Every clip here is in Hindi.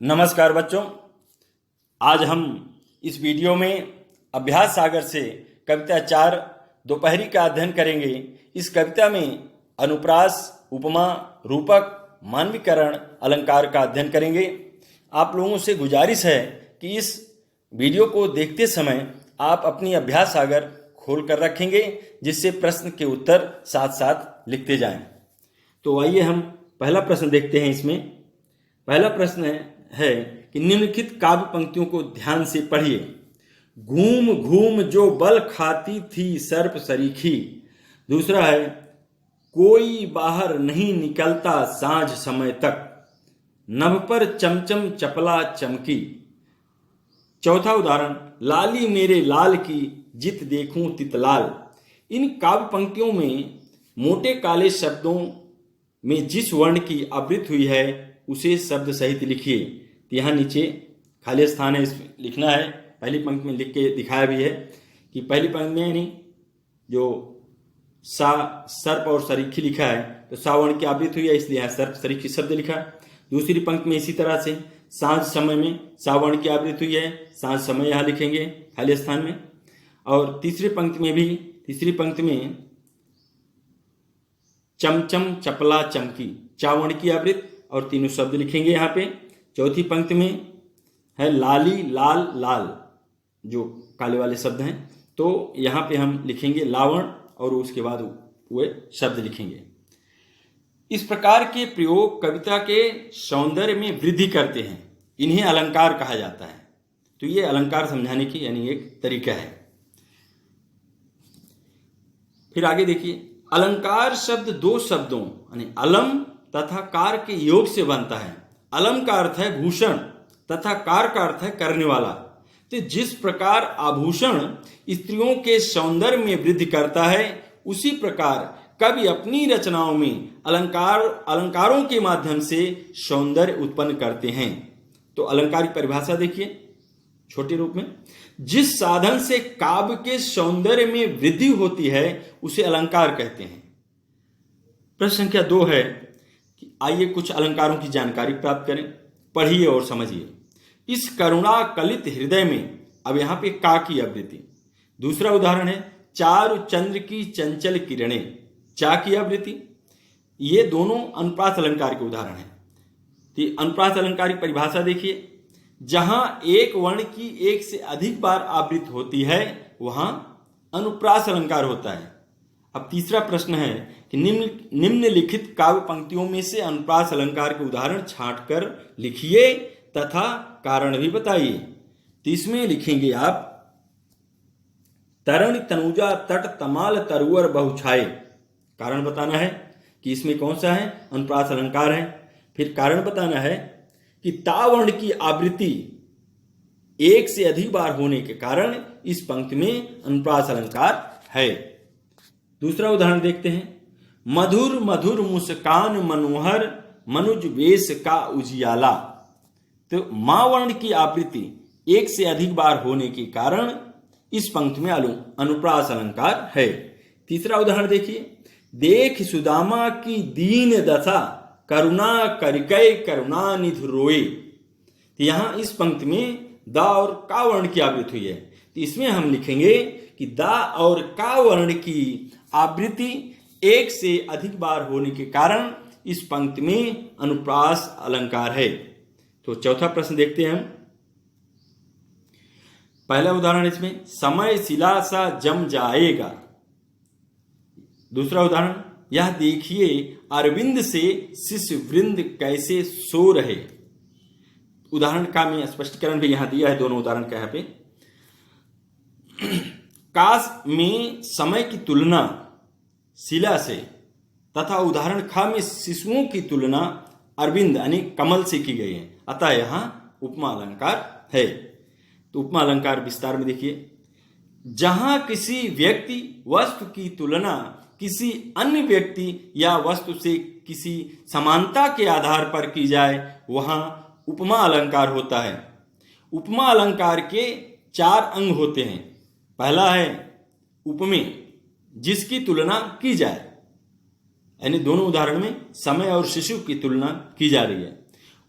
नमस्कार बच्चों, आज हम इस वीडियो में अभ्यास सागर से कविता 4 दोपहरी का अध्ययन करेंगे। इस कविता में अनुप्रास, उपमा, रूपक, मानवीकरण, अलंकार का अध्ययन करेंगे। आप लोगों से गुजारिश है कि इस वीडियो को देखते समय आप अपनी अभ्यास सागर खोल कर रखेंगे, जिससे प्रश्न के उत्तर साथ साथ लिखते जाएं। तो आइए हम पहला प्रश्न देखते हैं। इसमें पहला प्रश्न है कि निम्नलिखित काव्य पंक्तियों को ध्यान से पढ़िए। घूम घूम जो बल खाती थी सर्प सरीखी। दूसरा है कोई बाहर नहीं निकलता सांझ समय तक, नभ पर चमचम चपला चमकी। चौथा उदाहरण, लाली मेरे लाल की जित देखूं तितलाल। इन काव्य पंक्तियों में मोटे काले शब्दों में जिस वर्ण की आवृत्ति हुई है उसे शब्द सहित लिखिए। तो यहाँ नीचे खाली स्थान है, इसमें लिखना है। पहली पंक्ति में लिख के दिखाया भी है कि पहली पंक्ति में यानी जो सा सर्प और सरीखी लिखा है तो सा वर्ण की आवृत्ति हुई है, इसलिए यहाँ सर्प सरीखी शब्द लिखा। दूसरी पंक्ति में इसी तरह से सांझ समय में सा वर्ण की आवृत्ति हुई है, सांझ समय यहाँ लिखेंगे खाली स्थान में। और तीसरी पंक्ति में चमचम चपला चमकी, चा वर्ण की आवृत्ति और तीनों शब्द लिखेंगे यहाँ पे। चौथी पंक्ति में है लाली लाल लाल, जो काले वाले शब्द हैं, तो यहाँ पे हम लिखेंगे लावण और उसके बाद वे शब्द लिखेंगे। इस प्रकार के प्रयोग कविता के सौंदर्य में वृद्धि करते हैं, इन्हें अलंकार कहा जाता है। तो ये अलंकार समझाने की यानी एक तरीका है। फिर आगे देखिए, अलंकार शब्द दो शब्दों यानी अलम तथा कार के योग से बनता है। अलम का अर्थ है भूषण तथा कार का अर्थ है करने वाला। तो जिस प्रकार आभूषण स्त्रियों के सौंदर्य में वृद्धि करता है, उसी प्रकार कवि अपनी रचनाओं में अलंकारों के माध्यम से सौंदर्य उत्पन्न करते हैं। तो अलंकार की परिभाषा देखिए छोटे रूप में, जिस साधन से काव्य के सौंदर्य में वृद्धि होती है उसे अलंकार कहते हैं। प्रश्न संख्या 2 है कि आइए कुछ अलंकारों की जानकारी प्राप्त करें, पढ़िए और समझिए। इस करुणा कलित हृदय में, अब यहाँ पे का की आवृत्ति। दूसरा उदाहरण है चारु चंद्र की चंचल किरणें, चा की आवृत्ति। ये दोनों अनुप्रास अलंकार के उदाहरण हैं। तो अनुप्रास अलंकार की परिभाषा देखिए, जहां एक वर्ण की एक से अधिक बार आवृत्ति होती है वहां अनुप्रास अलंकार होता है। अब तीसरा प्रश्न है कि निम्नलिखित काव्य पंक्तियों में से अनुप्रास अलंकार के उदाहरण छांटकर लिखिए तथा कारण भी बताइए। तो इसमें लिखेंगे आप तरण तनुजा तट तमाल तरुवर बहुछाए। कारण बताना है कि इसमें कौन सा है, अनुप्रास अलंकार है। फिर कारण बताना है कि ता वर्ण की आवृत्ति एक से अधिक बार होने के कारण इस पंक्ति में अनुप्रास अलंकार है। दूसरा उदाहरण देखते हैं, मधुर मधुर मुस्कान मनोहर मनुज वेश का उजियाला। तो मा वर्ण की आवृत्ति एक से अधिक बार होने के कारण इस पंक्ति में अनुप्रास अलंकार है। तीसरा उदाहरण देखिए, देख सुदामा की दीन दशा करुणा करिकै करुणा निधि रोए। तो यहां इस पंक्ति में दा और का वर्ण की आवृत्ति हुई है। तो इसमें हम लिखेंगे कि दा और का वर्ण की आवृत्ति एक से अधिक बार होने के कारण इस पंक्ति में अनुप्रास अलंकार है। तो चौथा प्रश्न देखते हैं हम। पहला उदाहरण इसमें समय शिला सा जम जाएगा। दूसरा उदाहरण, यह देखिए अरविंद से शिष्य वृंद कैसे सो रहे। उदाहरण का मैं स्पष्टीकरण भी यहां दिया है, दोनों उदाहरण का यहाँ पे। काश में समय की तुलना शिला से तथा उदाहरण खा में शिशुओं की तुलना अरविंद यानी कमल से की गई है, अतः यहां उपमा अलंकार है। तो उपमा अलंकार विस्तार में देखिए, जहां किसी व्यक्ति वस्तु की तुलना किसी अन्य व्यक्ति या वस्तु से किसी समानता के आधार पर की जाए वहां उपमा अलंकार होता है। उपमा अलंकार के 4 अंग होते हैं। पहला है उपमेय, जिसकी तुलना की जाए, यानी दोनों उदाहरण में समय और शिशु की तुलना की जा रही है।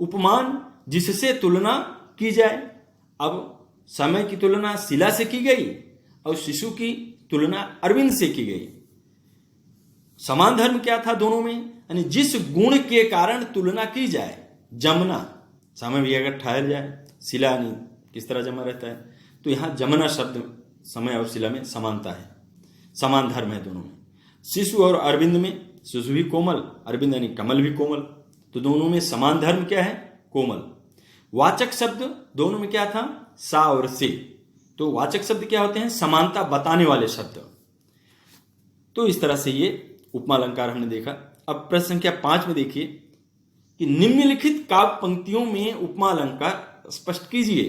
उपमान जिससे तुलना की जाए। अब समय की तुलना शिला से की गई और शिशु की तुलना अरविंद से की गई। समान धर्म क्या था दोनों में, यानी जिस गुण के कारण तुलना की जाए। जमना, समय भी अगर ठहर जाए, शिला नहीं किस तरह जमा रहता है, तो यहाँ जमना शब्द समय और शिला में समानता है, समान धर्म है दोनों में। शिशु और अरविंद में, शिशु भी कोमल, अरविंद यानी कमल भी कोमल, तो दोनों में समान धर्म क्या है, कोमल। वाचक शब्द दोनों में क्या था, सा और से, तो वाचक शब्द क्या होते हैं, समानता बताने वाले शब्द। तो इस तरह से ये उपमा अलंकार हमने देखा। अब प्रश्न संख्या 5 में देखिए कि निम्नलिखित काव्य पंक्तियों में उपमा अलंकार स्पष्ट कीजिए।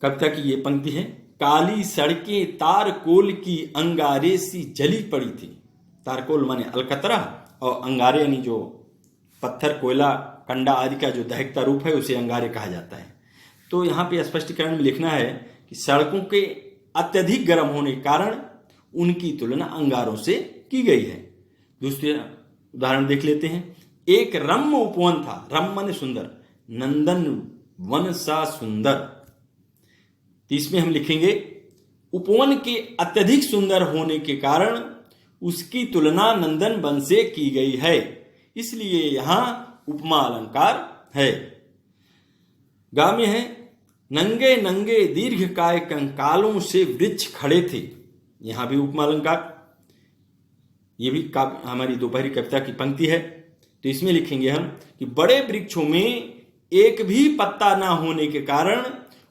कविता की ये पंक्ति है, काली सड़कें तारकोल की अंगारे सी जली पड़ी थी। तारकोल माने अलकतरा और अंगारे यानी जो पत्थर, कोयला, कंडा आदि का जो दहकता रूप है उसे अंगारे कहा जाता है। तो यहाँ पे स्पष्टीकरण में लिखना है कि सड़कों के अत्यधिक गर्म होने के कारण उनकी तुलना अंगारों से की गई है। दूसरे उदाहरण देख लेते हैं। एक रम्य उपवन था, रम्य माने सुंदर, नंदन वन सा सुंदर। तो इसमें हम लिखेंगे उपवन के अत्यधिक सुंदर होने के कारण उसकी तुलना नंदन वन से की गई है, इसलिए यहां उपमा अलंकार है। गा में है, नंगे नंगे दीर्घकाय कंकालों से वृक्ष खड़े थे। यहां भी उपमा अलंकार। ये भी हमारी दोपहरी कविता की पंक्ति है। तो इसमें लिखेंगे हम कि बड़े वृक्षों में एक भी पत्ता ना होने के कारण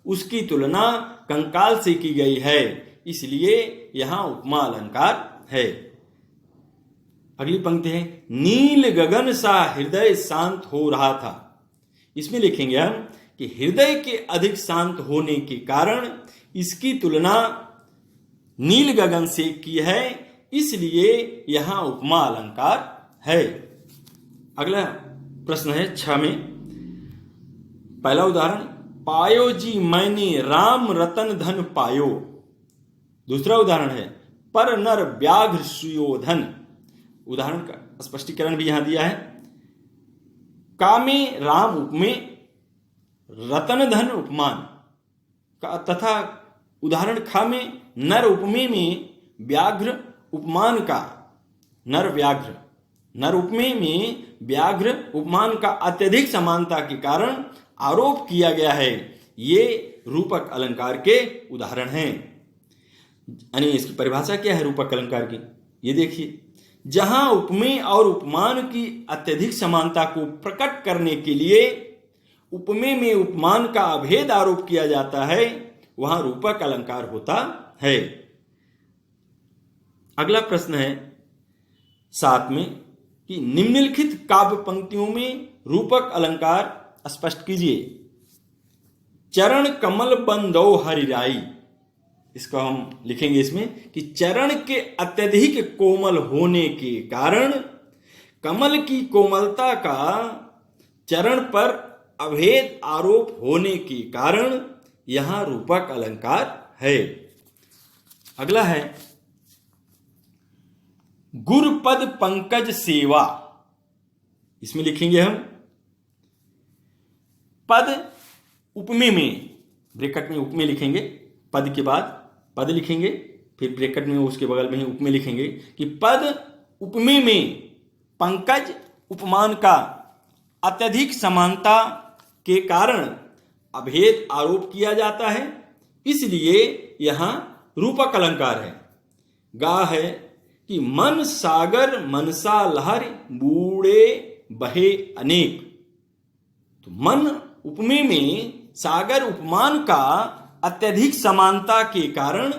उसकी तुलना कंकाल से की गई है, इसलिए यहां उपमा अलंकार है। अगली पंक्ति है, नील गगन सा हृदय शांत हो रहा था। इसमें लिखेंगे हम कि हृदय के अधिक शांत होने के कारण इसकी तुलना नील गगन से की है, इसलिए यहां उपमा अलंकार है। अगला प्रश्न है 6 में। पहला उदाहरण, पायो जी मैंने राम रतन धन पायो। दूसरा उदाहरण है, पर नर व्याघ्र सुयोधन। उदाहरण का स्पष्टीकरण भी यहां दिया है। कामे राम उपमे, रतन धन उपमान का, तथा उदाहरण खा में नर उपमे में व्याघ्र उपमान का, नर व्याघ्र, नर उपमे में व्याघ्र उपमान का अत्यधिक समानता के कारण आरोप किया गया है। ये रूपक अलंकार के उदाहरण हैं। यानी इसकी परिभाषा क्या है रूपक अलंकार की, ये देखिए। जहां उपमेय और उपमान की अत्यधिक समानता को प्रकट करने के लिए उपमेय में उपमान का अभेद आरोप किया जाता है, वहां रूपक अलंकार होता है। अगला प्रश्न है 7 में कि निम्नलिखित काव्य पंक्तियों में रूपक अलंकार स्पष्ट कीजिए। चरण कमल बंदो हरिराई। इसको हम लिखेंगे इसमें कि चरण के अत्यधिक कोमल होने के कारण कमल की कोमलता का चरण पर अभेद आरोप होने के कारण यहां रूपक अलंकार है। अगला है, गुरुपद पंकज सेवा। इसमें लिखेंगे हम पद उपमेय में, ब्रैकेट में उपमेय लिखेंगे, पद के बाद पद लिखेंगे, फिर ब्रैकेट में उसके बगल में ही उपमेय लिखेंगे कि पद उपमेय में पंकज उपमान का अत्यधिक समानता के कारण अभेद आरोप किया जाता है, इसलिए यहां रूपक अलंकार है। गा है कि मन सागर मनसा लहर बूढ़े बहे अनेक। तो मन उपमेय में सागर उपमान का अत्यधिक समानता के कारण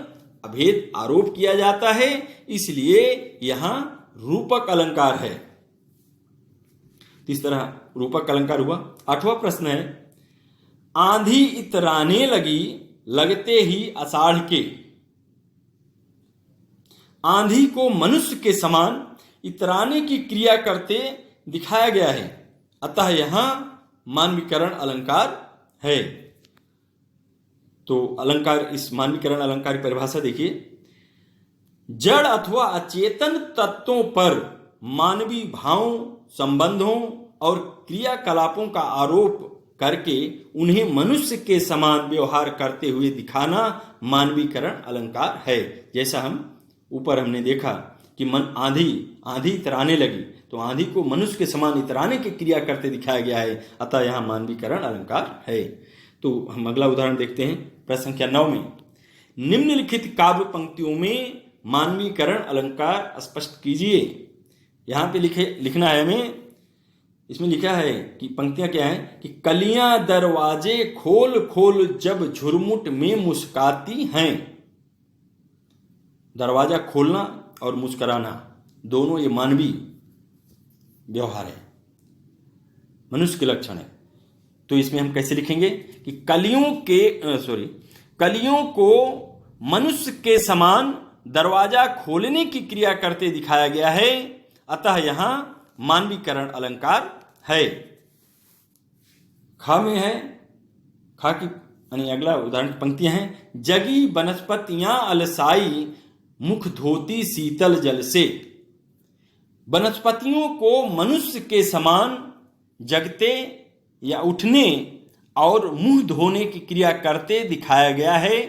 अभेद आरोप किया जाता है, इसलिए यहां रूपक अलंकार है। इस तरह रूपक अलंकार हुआ। 8वां प्रश्न है, आंधी इतराने लगी लगते ही आषाढ़ के। आंधी को मनुष्य के समान इतराने की क्रिया करते दिखाया गया है, अतः यहां मानवीकरण अलंकार है। तो अलंकार, इस मानवीकरण अलंकार की परिभाषा देखिए। जड़ अथवा अचेतन तत्वों पर मानवीय भावों, संबंधों और क्रियाकलापों का आरोप करके उन्हें मनुष्य के समान व्यवहार करते हुए दिखाना मानवीकरण अलंकार है। जैसा हम ऊपर हमने देखा कि मन आंधी इतराने लगी, तो आंधी को मनुष्य के समान इतराने की क्रिया करते दिखाया गया है, अतः यहाँ मानवीकरण अलंकार है। तो हम अगला उदाहरण देखते हैं प्रश्न संख्या 9 में। निम्नलिखित काव्य पंक्तियों में मानवीकरण अलंकार स्पष्ट कीजिए। यहाँ पे लिखना है हमें, इसमें लिखा है कि पंक्तियां क्या है कि कलियां दरवाजे खोल खोल जब झुरमुट में मुस्काती हैं। दरवाजा खोलना और मुस्कुराना दोनों ये मानवीय व्यवहार है, मनुष्य के लक्षण है। तो इसमें हम कैसे लिखेंगे कि कलियों को मनुष्य के समान दरवाजा खोलने की क्रिया करते दिखाया गया है, अतः यहां मानवीकरण अलंकार है। खा में है, खा की यानी अगला उदाहरण पंक्तियां हैं। जगी वनस्पतियां अलसाई मुख धोती शीतल जल से। वनस्पतियों को मनुष्य के समान जगते या उठने और मुंह धोने की क्रिया करते दिखाया गया है,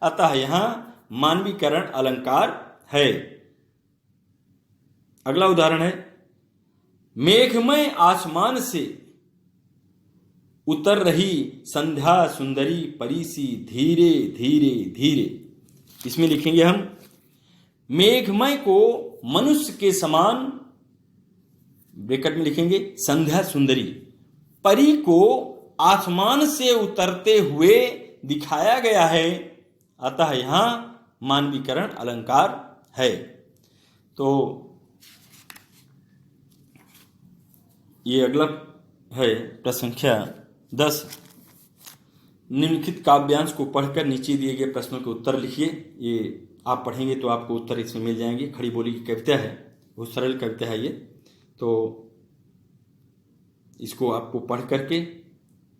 अतः यहां मानवीकरण अलंकार है। अगला उदाहरण है, मेघमय आसमान से उतर रही संध्या सुंदरी परीसी धीरे धीरे धीरे। इसमें लिखेंगे हम मेघमय को मनुष्य के समान, ब्रैकेट में लिखेंगे संध्या सुंदरी, परी को आसमान से उतरते हुए दिखाया गया है, अतः यहां मानवीकरण अलंकार है। तो ये अगला है प्रश्न संख्या 10। निम्नलिखित काव्यांश को पढ़कर नीचे दिए गए प्रश्नों के उत्तर लिखिए। ये आप पढ़ेंगे तो आपको उत्तर इसमें मिल जाएंगे। खड़ी बोली की कविता है, बहुत सरल कविता है ये। तो इसको आपको पढ़ करके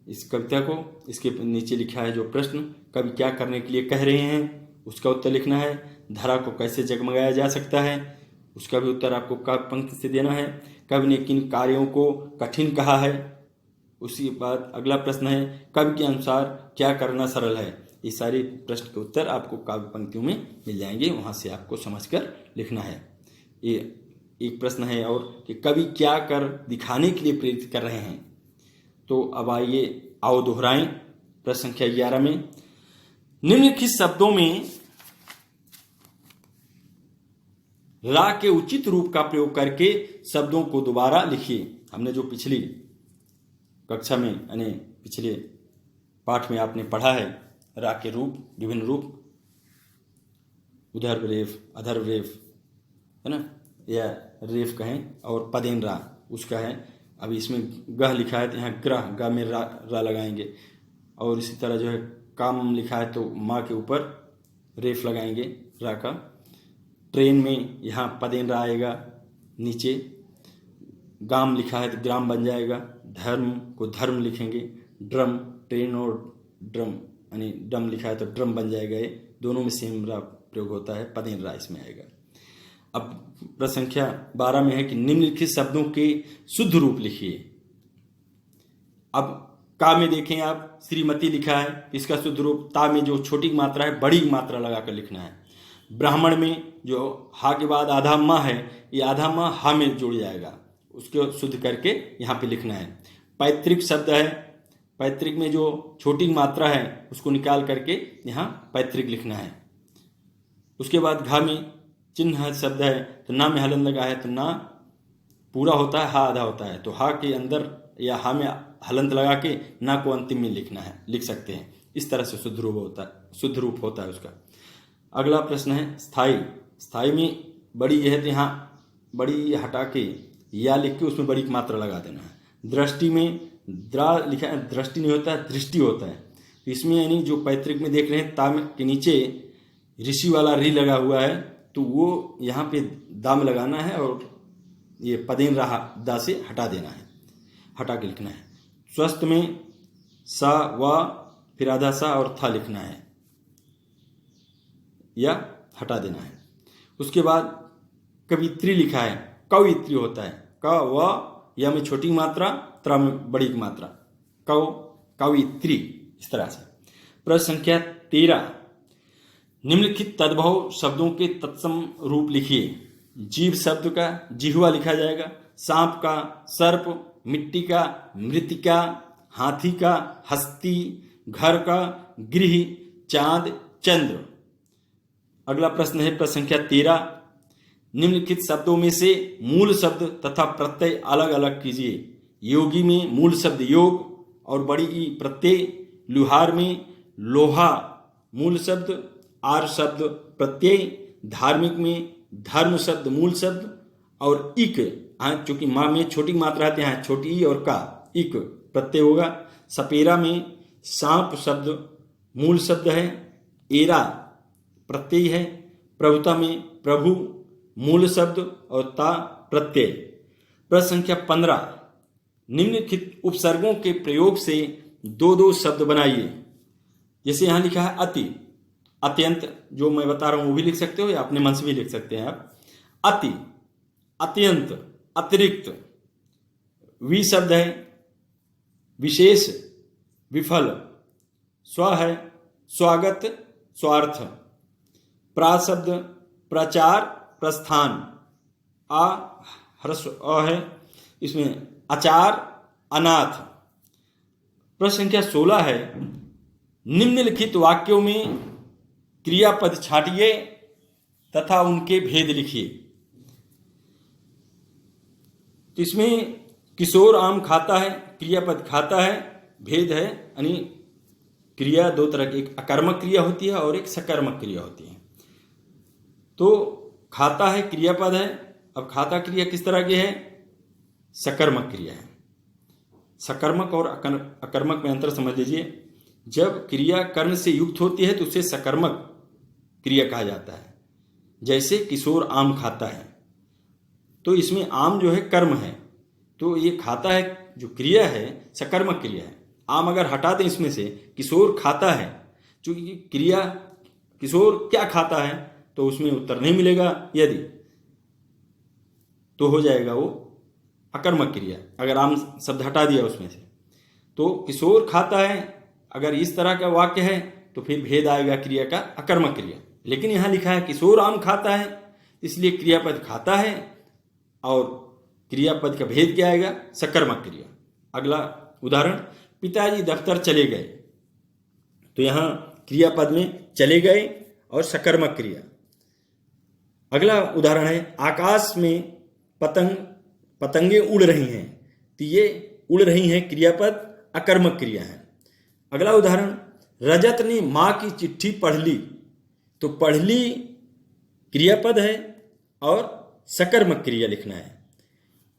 इस कविता को, इसके नीचे लिखा है जो प्रश्न कवि क्या करने के लिए कह रहे हैं उसका उत्तर लिखना है। धरा को कैसे जगमगाया जा सकता है उसका भी उत्तर आपको काव्य पंक्ति से देना है। कवि ने किन कार्यों को कठिन कहा है, उसी बाद अगला प्रश्न है कवि के अनुसार क्या करना सरल है। ये सारे प्रश्न के उत्तर आपको काव्य पंक्तियों में मिल जाएंगे, वहां से आपको समझकर लिखना है। ये एक प्रश्न है और कि कवि क्या कर दिखाने के लिए प्रेरित कर रहे हैं। तो अब आइए आओ दोहराएं। प्रश्न संख्या 11 में निम्नलिखित शब्दों में रा के उचित रूप का प्रयोग करके शब्दों को दोबारा लिखिए। हमने जो पिछली कक्षा में यानी पिछले पाठ में आपने पढ़ा है रा के रूप, विभिन्न रूप, उधर रेफ, अधर रेफ, है ना, या रेफ कहें, और पदेन रा उसका है। अभी इसमें गह लिखा है तो यहाँ ग्रह, गा में रा लगाएंगे। और इसी तरह जो है काम लिखा है तो माँ के ऊपर रेफ लगाएंगे रा का। ट्रेन में यहाँ पदेन रा आएगा नीचे। गाम लिखा है तो ग्राम बन जाएगा। धर्म को धर्म लिखेंगे। ड्रम, ट्रेन और ड्रम यानी डम लिखा है तो ड्रम बन जाएगा। ये दोनों में सेम रा प्रयोग होता है, पदेन रा इसमें आएगा। अब प्रश्न संख्या 12 में है कि निम्नलिखित शब्दों के शुद्ध रूप लिखिए। अब का में देखें आप श्रीमती लिखा है, इसका शुद्ध रूप ता में जो छोटी मात्रा है बड़ी मात्रा लगाकर लिखना है। ब्राह्मण में जो हा के बाद आधा माँ है, ये आधा माँ हा में जुड़ जाएगा, उसको शुद्ध करके यहाँ पे लिखना है। पैतृक शब्द है, पैतृक में जो छोटी मात्रा है उसको निकाल करके यहाँ पैतृक लिखना है। उसके बाद घा में चिन्ह शब्द है तो ना में हलन लगा है तो ना पूरा होता है, हा आधा होता है, तो हा के अंदर या हा में हलंत लगा के ना को अंतिम में लिखना है, लिख सकते हैं। इस तरह से शुद्ध रूप होता है उसका। अगला प्रश्न है स्थाई। स्थाई में बड़ी है तो यहाँ बड़ी हटा के या लिख के उसमें बड़ी की मात्रा लगा देना है। दृष्टि में द्रा लिखा है, दृष्टि नहीं होता है, दृष्टि होता है। तो इसमें यानी जो पैतृक में देख रहे हैं ताम के नीचे ऋषि वाला री लगा हुआ है तो वो यहाँ पे दाम लगाना है और ये पदेन रहा दा से हटा देना है, हटा के लिखना है। स्वस्थ में सा व फिर आधा सा और था लिखना है या हटा देना है। उसके बाद कवित्री लिखा है, कवित्री होता है, क व या में छोटी मात्रा, त्र में बड़ी मात्रा, कव कवित्री, इस तरह से। प्रश्न संख्या 13, निम्नलिखित तद्भव शब्दों के तत्सम रूप लिखिए। जीव शब्द का जिह्वा लिखा जाएगा, सांप का सर्प, मिट्टी का मृतिका, हाथी का हस्ती, घर का गृह, चांद चंद्र। अगला प्रश्न है प्रश्न संख्या 13, निम्नलिखित शब्दों में से मूल शब्द तथा प्रत्यय अलग अलग कीजिए। योगी में मूल शब्द योग और बड़ी ई प्रत्यय, लुहार में लोहा मूल शब्द, आर शब्द प्रत्यय, धार्मिक में धर्म शब्द मूल शब्द और इक, चूंकि माँ में छोटी मात्रा आते हैं, छोटी ई और का, इक प्रत्यय होगा। सपेरा में सांप शब्द मूल शब्द है, एरा प्रत्यय है। प्रभुता में प्रभु मूल शब्द और ता प्रत्यय। प्रश्न संख्या 15, निम्नलिखित उपसर्गों के प्रयोग से दो दो शब्द बनाइए। जैसे यहां लिखा है अति, अत्यंत, जो मैं बता रहा हूं वो भी लिख सकते हो या अपने मन से भी लिख सकते हैं आप। अति, अत्यंत, अतिरिक्त। वि शब्द है विशेष, विफल। स्व है स्वागत, स्वार्थ। प्रा शब्द प्रचार, प्रस्थान। आ ह्रस्व अ है, इसमें आचार, अनाथ। प्रश्न संख्या 16 है, निम्नलिखित वाक्यों में क्रियापद छांटिए तथा उनके भेद लिखिए। तो इसमें किशोर आम खाता है, क्रियापद खाता है, भेद है, यानी क्रिया दो तरह की, एक अकर्मक क्रिया होती है और एक सकर्मक क्रिया होती है। तो खाता है क्रियापद है। अब खाता क्रिया किस तरह की है? सकर्मक क्रिया है। सकर्मक और अकर्मक में अंतर समझ लीजिए। जब क्रिया कर्म से युक्त होती है तो उसे सकर्मक क्रिया कहा जाता है। जैसे किशोर आम खाता है, तो इसमें आम जो है कर्म है, तो ये खाता है जो क्रिया है सकर्मक क्रिया है। आम अगर हटा दें इसमें से, किशोर खाता है, चूंकि क्रिया किशोर क्या खाता है तो उसमें उत्तर नहीं मिलेगा, यदि तो हो जाएगा वो अकर्मक क्रिया। अगर आम शब्द हटा दिया उसमें से, तो किशोर खाता है अगर इस तरह का वाक्य है तो फिर भेद आएगा क्रिया का, अकर्मक क्रिया। लेकिन यहां लिखा है किशोर आम खाता है, इसलिए क्रियापद खाता है और क्रियापद का भेद क्या आएगा? सकर्मक क्रिया। अगला उदाहरण, पिताजी दफ्तर चले गए, तो यहां क्रियापद में चले गए और सकर्मक क्रिया। अगला उदाहरण है, आकाश में पतंगे उड़ रही हैं, तो ये उड़ रही हैं क्रियापद, अकर्मक क्रिया है। अगला उदाहरण, रजत ने मां की चिट्ठी पढ़ ली, तो पढ़ ली क्रियापद है और सकर्मक क्रिया लिखना है।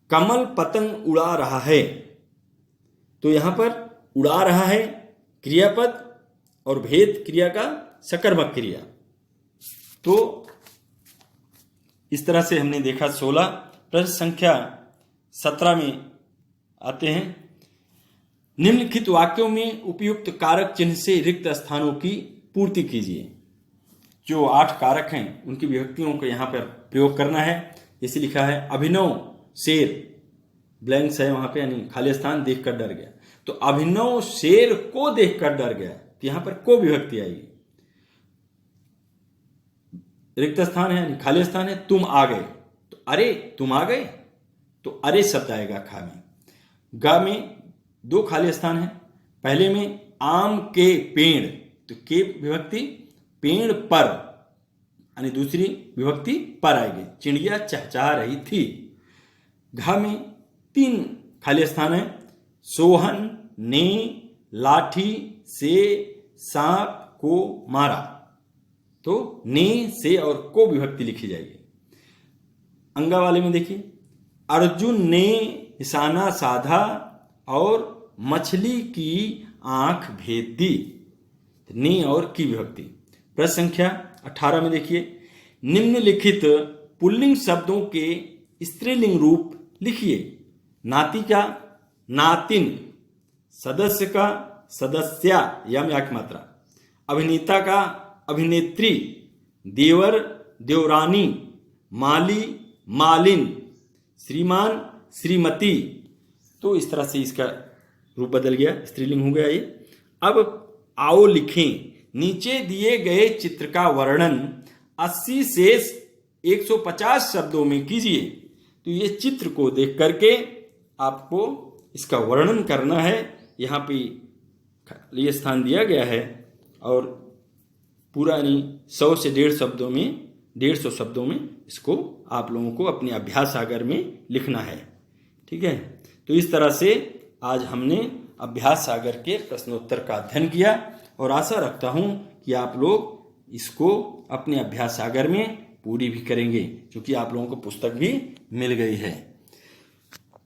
कमल पतंग उड़ा रहा है, तो यहां पर उड़ा रहा है क्रियापद और भेद क्रिया का सकर्मक क्रिया। तो इस तरह से हमने देखा 16। प्रश्न संख्या 17 में आते हैं, निम्नलिखित वाक्यों में उपयुक्त कारक चिन्ह से रिक्त स्थानों की पूर्ति कीजिए। जो 8 कारक हैं उनकी विभक्तियों को यहाँ पर प्रयोग करना है। जैसे लिखा है, अभिनव शेर, ब्लैंक्स है वहां पे, यानी खाली स्थान, देखकर डर गया, तो अभिनव शेर को देखकर डर गया, तो यहां पर को विभक्ति आएगी। रिक्त स्थान है, खाली स्थान है, तुम आ गए, तो अरे तुम आ गए, तो अरे शब्द आएगा खा में। गा में 2 खाली स्थान है, पहले में आम के पेड़, तो के विभक्ति पेड़ पर, यानी दूसरी विभक्ति पर आएगी। चिड़िया चहचहा रही थी। घा में 3 खाली स्थान है, सोहन ने लाठी से सांप को मारा, तो ने से और को विभक्ति लिखी जाएगी। अंगा वाले में देखिए, अर्जुन ने निशाना साधा और मछली की आंख भेद दी, ने और की विभक्ति। प्रश्न संख्या 18 में देखिए, निम्नलिखित पुल्लिंग शब्दों के स्त्रीलिंग रूप लिखिए। नाती का नातिन, सदस्य का सदस्या, यम या की मात्रा, अभिनेता का अभिनेत्री, देवर देवरानी, माली मालिन, श्रीमान श्रीमती। तो इस तरह से इसका रूप बदल गया, स्त्रीलिंग हो गया ये। अब आओ लिखें, नीचे दिए गए चित्र का वर्णन 80 से 150 शब्दों में कीजिए। तो ये चित्र को देख करके आपको इसका वर्णन करना है। यहाँ पे ये स्थान दिया गया है और पूरा नहीं 100 से 150 शब्दों में इसको आप लोगों को अपने अभ्यास सागर में लिखना है। ठीक है, तो इस तरह से आज हमने अभ्यास सागर के प्रश्नोत्तर का अध्ययन किया और आशा रखता हूँ कि आप लोग इसको अपने अभ्यास सागर में पूरी भी करेंगे, क्योंकि आप लोगों को पुस्तक भी मिल गई है।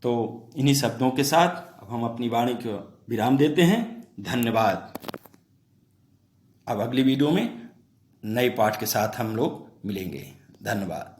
तो इन्हीं शब्दों के साथ अब हम अपनी वाणी को विराम देते हैं। धन्यवाद। अब अगली वीडियो में नए पाठ के साथ हम लोग मिलेंगे। धन्यवाद।